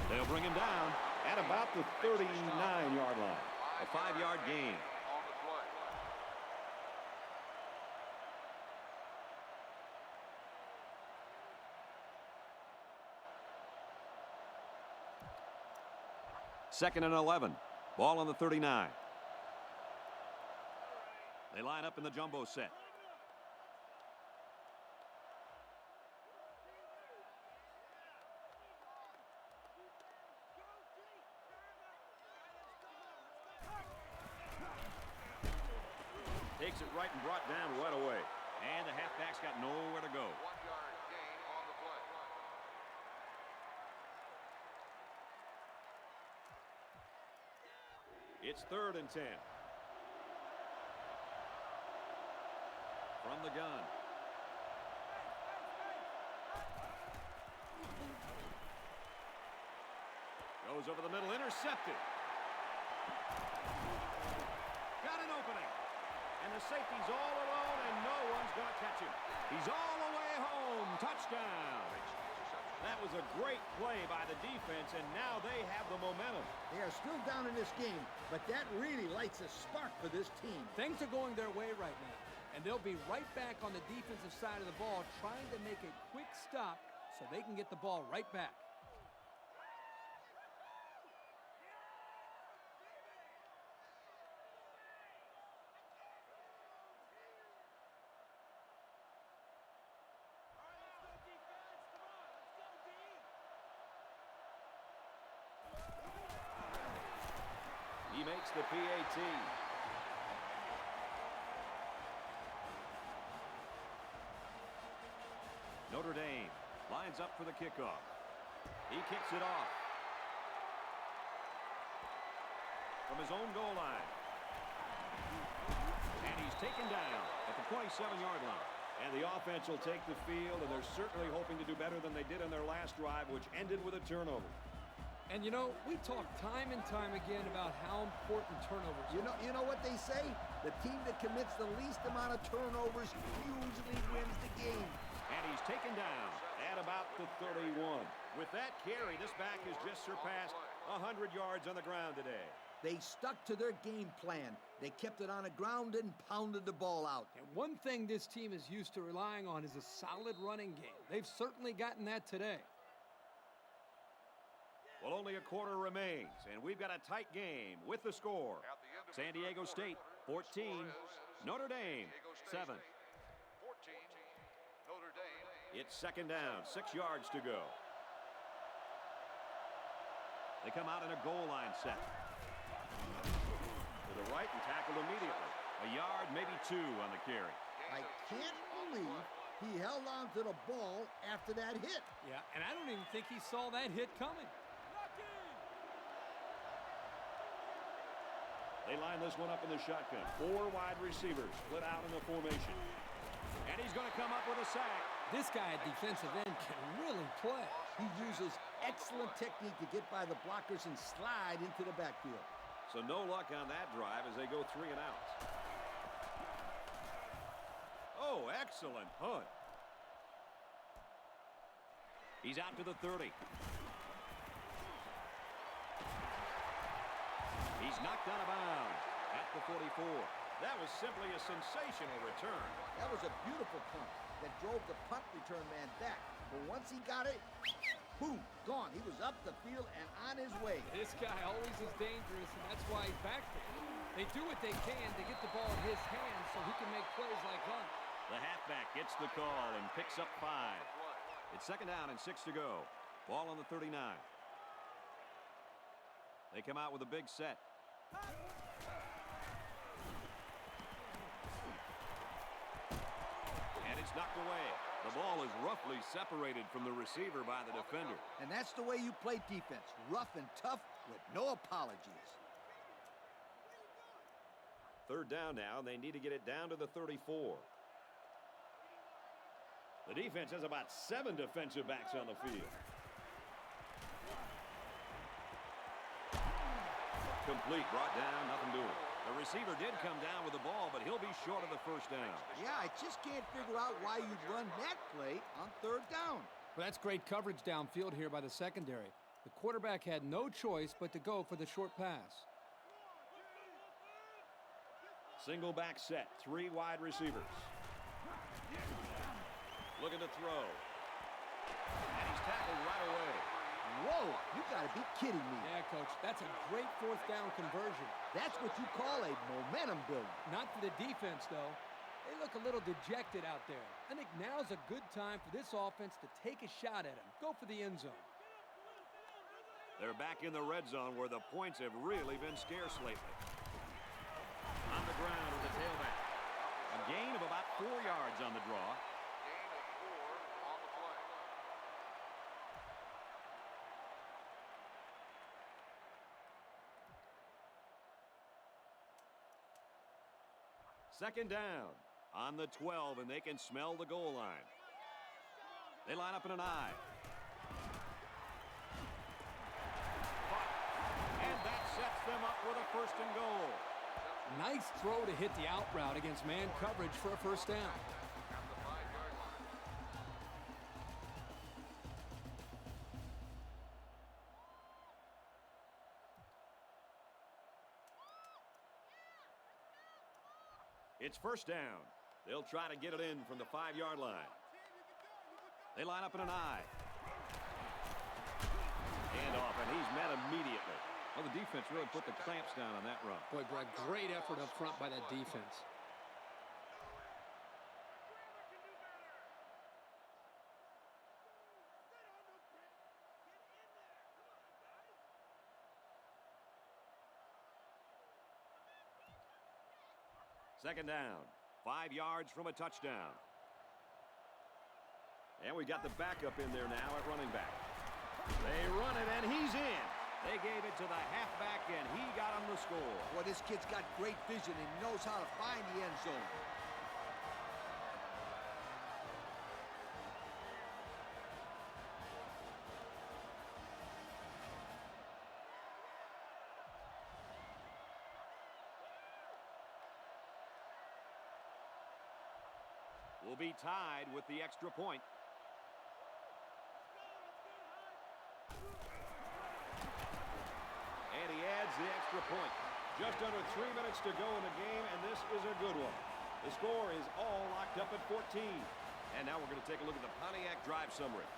They'll bring him down at about the 39-yard line. A 5-yard gain. On the play. Second and 11. Ball on the 39. They line up in the jumbo set. Takes it right and brought down right away. And the halfback's got nowhere to go. 1-yard gain on the play. It's 3rd and 10. From the gun. Goes over the middle, intercepted. Got an opening. And the safety's all alone, and no one's going to catch him. He's all the way home. Touchdown. That was a great play by the defense, and now they have the momentum. They are still down in this game, but that really lights a spark for this team. Things are going their way right now, and they'll be right back on the defensive side of the ball trying to make a quick stop so they can get the ball right back. He makes the PAT. Notre Dame lines up for the kickoff. He kicks it off from his own goal line. And he's taken down at the 27-yard line. And the offense will take the field, and they're certainly hoping to do better than they did on their last drive, which ended with a turnover. And, you know, we talk time and time again about how important turnovers are. You know what they say? The team that commits the least amount of turnovers usually wins the game. And he's taken down at about the 31. With that carry, this back has just surpassed 100 yards on the ground today. They stuck to their game plan. They kept it on the ground and pounded the ball out. And one thing this team is used to relying on is a solid running game. They've certainly gotten that today. Well, only a quarter remains, and we've got a tight game with the score. San Diego State, 14. Notre Dame, 7. 14, Notre Dame. It's second down, 6 yards to go. They come out in a goal line set. To the right and tackled immediately. A yard, maybe 2 on the carry. I can't believe he held on to the ball after that hit. Yeah, and I don't even think he saw that hit coming. They line this one up in the shotgun. 4 wide receivers split out in the formation. And he's going to come up with a sack. This guy at defensive end can really play. He uses excellent technique to get by the blockers and slide into the backfield. So no luck on that drive as they go 3 and out. Oh, excellent punt. He's out to the 30. He's knocked out of bounds at the 44. That was simply a sensational return. That was a beautiful punt that drove the punt return man back. But once he got it, boom, gone. He was up the field and on his way. This guy always is dangerous, and that's why he's back there. They do what they can to get the ball in his hands so he can make plays like that. The halfback gets the call and picks up 5. It's second down and 6 to go. Ball on the 39. They come out with a big set. And it's knocked away. The ball is roughly separated from the receiver by the defender. And that's the way you play defense. Rough and tough with no apologies. Third down now. They need to get it down to the 34. The defense has about 7 defensive backs on the field. Complete, brought down, nothing doing. The receiver did come down with the ball, but he'll be short of the first down. Yeah, I just can't figure out why you'd run that play on third down. Well, that's great coverage downfield here by the secondary. The quarterback had no choice but to go for the short pass. Single back set, 3 wide receivers. Looking to throw. And he's tackled right away. Whoa, you got to be kidding me. Yeah, Coach, that's a great 4th down conversion. That's what you call a momentum builder. Not for the defense, though. They look a little dejected out there. I think now's a good time for this offense to take a shot at him. Go for the end zone. They're back in the red zone where the points have really been scarce lately. On the ground with the tailback. A gain of about 4 yards on the draw. Gain of 4 on the play. Second down on the 12, and they can smell the goal line. They line up in an I. And that sets them up with a 1st and goal. Nice throw to hit the out route against man coverage for a 1st down. At the 5-yard line. It's 1st down. They'll try to get it in from the 5-yard line. They line up in an I. Hand off, and he's met immediately. Well, the defense really put the clamps down on that run. Boy, Greg, great effort up front by that defense. Second down, 5 yards from a touchdown. And we got the backup in there now at running back. They run it, and he's in. They gave it to the halfback, and he got him the score. Well, this kid's got great vision and knows how to find the end zone. Will be tied with the extra point. And he adds the extra point. Just under 3 minutes to go in the game, and this is a good one. The score is all locked up at 14. And now we're going to take a look at the Pontiac drive summary.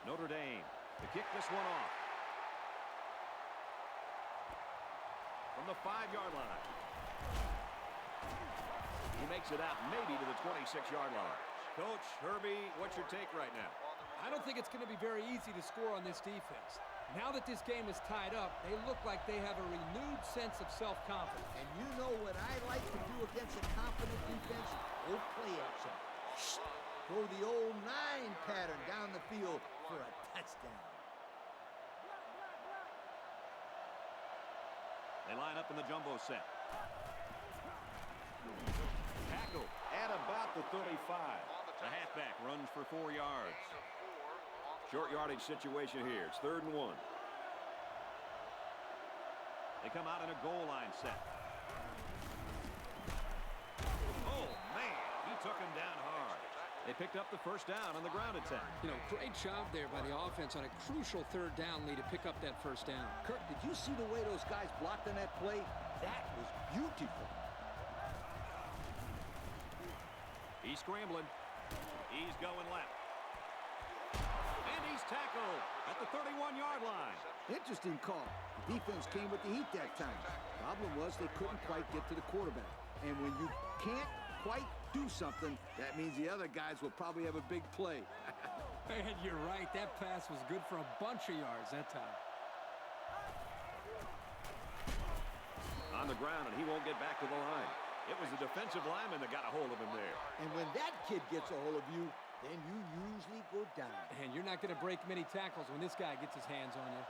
Notre Dame to kick this one off. From the 5-yard line. He makes it out maybe to the 26-yard line. Coach, Herbie, what's your take right now? I don't think it's going to be very easy to score on this defense. Now that this game is tied up, they look like they have a renewed sense of self-confidence. And you know what I like to do against a confident defense? Go play action. Throw the old 9 pattern down the field for a touchdown. They line up in the jumbo set. Tackle at about the 35. The halfback runs for 4 yards. Short yardage situation here. It's 3rd and 1. They come out in a goal line set. Oh, man. He took him down hard. They picked up the 1st down on the ground attack. You know, great job there by the offense on a crucial 3rd down lead to pick up that 1st down. Kurt, did you see the way those guys blocked on that play? That was beautiful. He's scrambling. He's going left. And he's tackled at the 31-yard line. Interesting call. The defense came with the heat that time. Problem was they couldn't quite get to the quarterback. And when you can't quite do something, that means the other guys will probably have a big play. Man, you're right. That pass was good for a bunch of yards that time. On the ground, and he won't get back to the line. It was the defensive lineman that got a hold of him there. And when that kid gets a hold of you, then you usually go down. And you're not going to break many tackles when this guy gets his hands on you.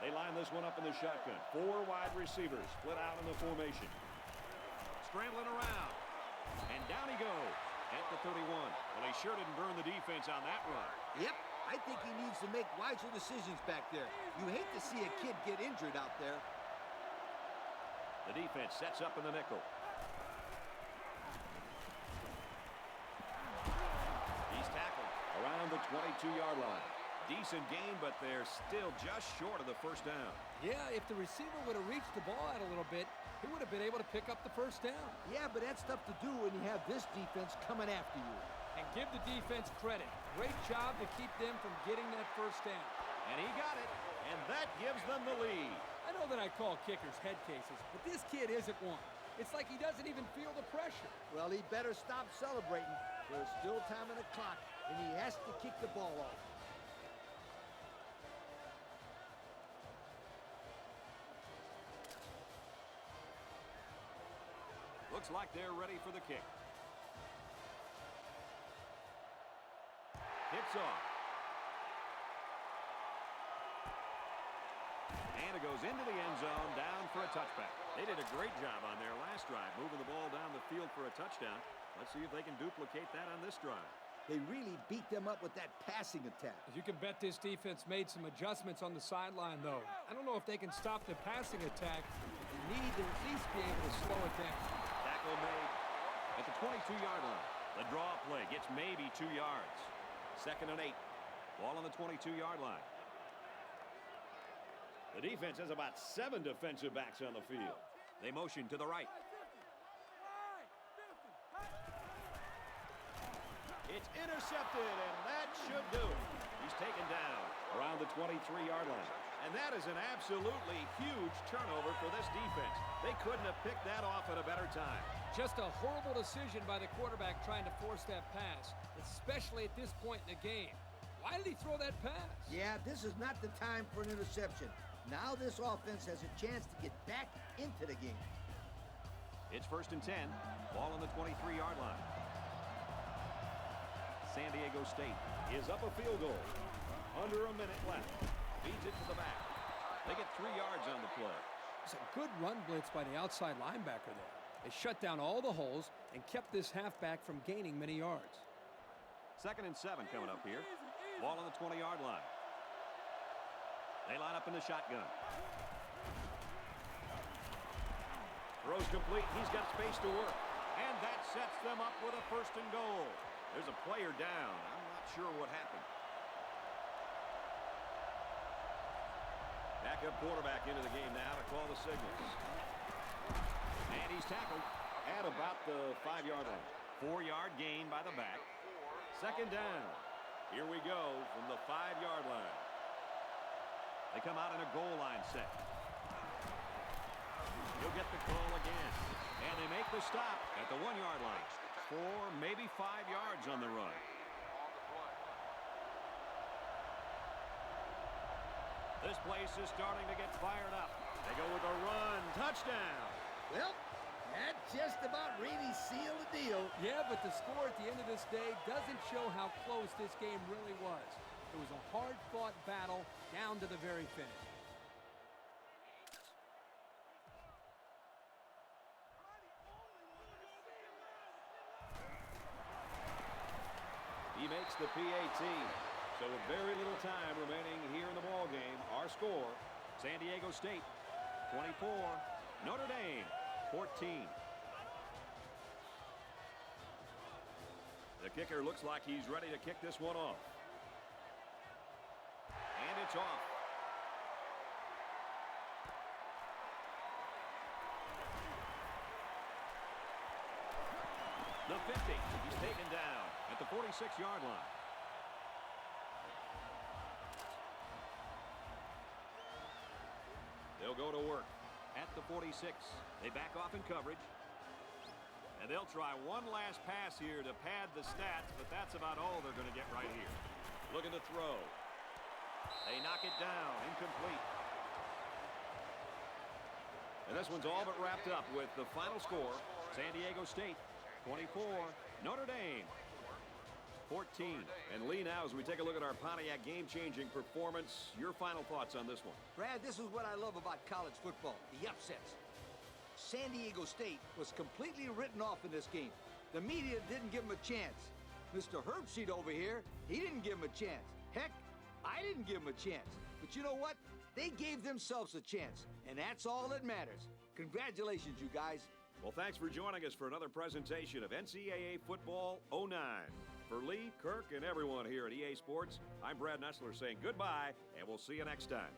They line this one up in the shotgun. 4 wide receivers split out in the formation. Scrambling around. And down he goes at the 31. Well, he sure didn't burn the defense on that run. Yep, I think he needs to make wiser decisions back there. You hate to see a kid get injured out there. The defense sets up in the nickel. He's tackled around the 22-yard line. Decent gain, but they're still just short of the first down. Yeah, if the receiver would have reached the ball out a little bit, he would have been able to pick up the first down. Yeah, but that's tough to do when you have this defense coming after you. And give the defense credit. Great job to keep them from getting that first down. And he got it, and that gives them the lead. I know that I call kickers head cases, but this kid isn't one. It's like he doesn't even feel the pressure. Well, he better stop celebrating. There's still time on the clock, and he has to kick the ball off. Looks like they're ready for the kick. Hits off. And it goes into the end zone, down for a touchback. They did a great job on their last drive, moving the ball down the field for a touchdown. Let's see if they can duplicate that on this drive. They really beat them up with that passing attack. You can bet this defense made some adjustments on the sideline, though. I don't know if they can stop the passing attack. They need to at least be able to slow it down. Tackle made at the 22-yard line. The draw play gets maybe 2 yards. 2nd and 8. Ball on the 22-yard line. The defense has about 7 defensive backs on the field. They motion to the right. It's intercepted, and that should do it. He's taken down around the 23-yard line. And that is an absolutely huge turnover for this defense. They couldn't have picked that off at a better time. Just a horrible decision by the quarterback trying to force that pass, especially at this point in the game. Why did he throw that pass? Yeah, this is not the time for an interception. Now this offense has a chance to get back into the game. It's 1st and 10. Ball on the 23-yard line. San Diego State is up a field goal. Under a minute left. Feeds it to the back. They get 3 yards on the play. It's a good run blitz by the outside linebacker there. They shut down all the holes and kept this halfback from gaining many yards. 2nd and 7 coming up here. Ball on the 20-yard line. They line up in the shotgun. Throws complete. He's got space to work. And that sets them up with a 1st and goal. There's a player down. I'm not sure what happened. Backup quarterback into the game now to call the signals. And he's tackled at about the 5-yard line. 4-yard gain by the back. 2nd down. Here we go from the 5-yard line. They come out in a goal line set. He'll get the call again. And they make the stop at the 1-yard line. 4, maybe 5 yards on the run. This place is starting to get fired up. They go with a run. Touchdown. Well, that just about really sealed the deal. Yeah, but the score at the end of this day doesn't show how close this game really was. It was a hard-fought battle down to the very finish. He makes the PAT. So with very little time remaining here in the ball game, our score, San Diego State 24, Notre Dame 14. The kicker looks like he's ready to kick this one off. And it's off. The 50. He's taken down at the 46-yard line. They'll go to work at the 46. They back off in coverage. And they'll try one last pass here to pad the stats, but that's about all they're going to get right here. Looking to throw. They knock it down. Incomplete. And this one's all but wrapped up with the final score. San Diego State 24, Notre Dame 14. And Lee, now as we take a look at our Pontiac game-changing performance, your final thoughts on this one? Brad, this is what I love about college football, the upsets. San Diego State was completely written off in this game. The media didn't give them a chance. Mr. Herbseed over here, he didn't give them a chance. Heck, I didn't give them a chance. But you know what? They gave themselves a chance, and that's all that matters. Congratulations, you guys. Well, thanks for joining us for another presentation of NCAA Football 09. For Lee, Kirk, and everyone here at EA Sports, I'm Brad Nessler saying goodbye, and we'll see you next time.